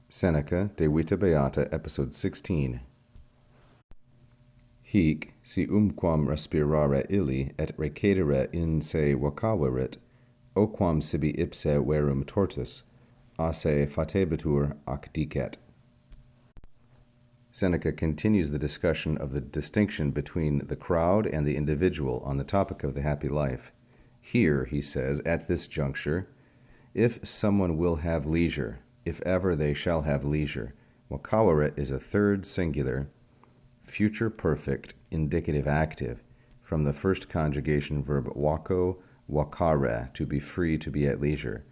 Seneca, De Vita Beata, Episode 16. Hic, si quam respirare illi, et recedere in se vocaverit, o quam sibi ipse verum tortus, a se fatebitur ac dicet. Seneca continues the discussion of the distinction between the crowd and the individual on the topic of the happy life. Here, he says, at this juncture, if someone will have leisure, if ever they shall have leisure, vocaverit is a third singular, future perfect, indicative active, from the first conjugation verb voco, vocare, to be free, to be at leisure.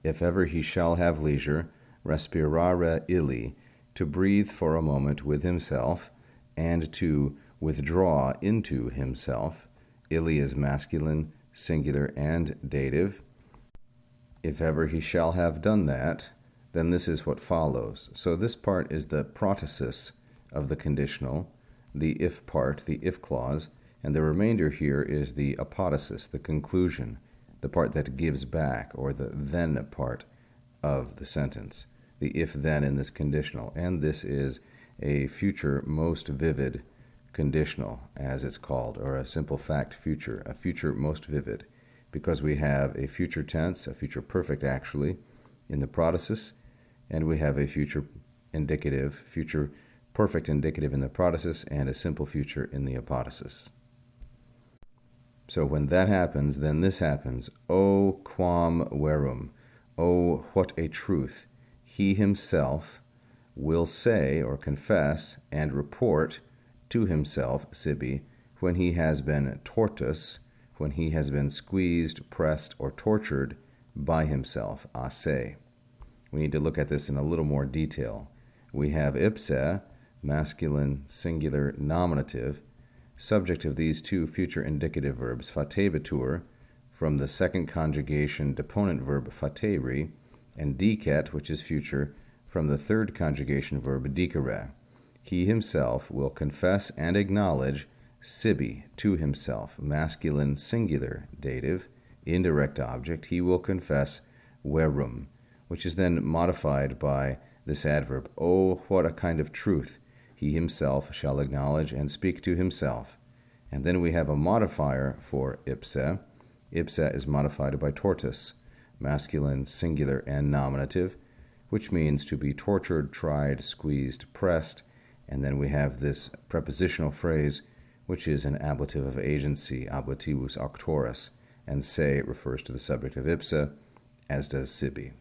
If ever he shall have leisure, respirare illi, to breathe for a moment with himself, and to withdraw into himself. Illi is masculine, singular, and dative. If ever he shall have done that, then this is what follows. So this part is the protasis of the conditional, the if part, the if clause, and the remainder here is the apodosis, the conclusion, the part that gives back, or the then part of the sentence, the if-then in this conditional. And this is a future most vivid conditional, as it's called, or a simple fact future, a future most vivid, because we have a future tense, a future perfect actually, in the protasis, and we have a future indicative, future perfect indicative in the protasis, and a simple future in the apodosis. So when that happens, then this happens. O quam verum, O what a truth, he himself will say or confess and report to himself, sibi, when he has been tortus, when he has been squeezed, pressed, or tortured by himself, a se. We need to look at this in a little more detail. We have ipse, masculine, singular, nominative, subject of these two future indicative verbs, fatebitur, from the second conjugation deponent verb fateri, and dicet, which is future, from the third conjugation verb dicere. He himself will confess and acknowledge sibi, to himself, masculine, singular, dative, indirect object. He will confess verum, which is then modified by this adverb, oh, what a kind of truth, he himself shall acknowledge and speak to himself. And then we have a modifier for ipse. Ipse is modified by tortus, masculine, singular, and nominative, which means to be tortured, tried, squeezed, pressed. And then we have this prepositional phrase, which is an ablative of agency, ablativus auctoris, and se refers to the subject of ipse, as does sibi.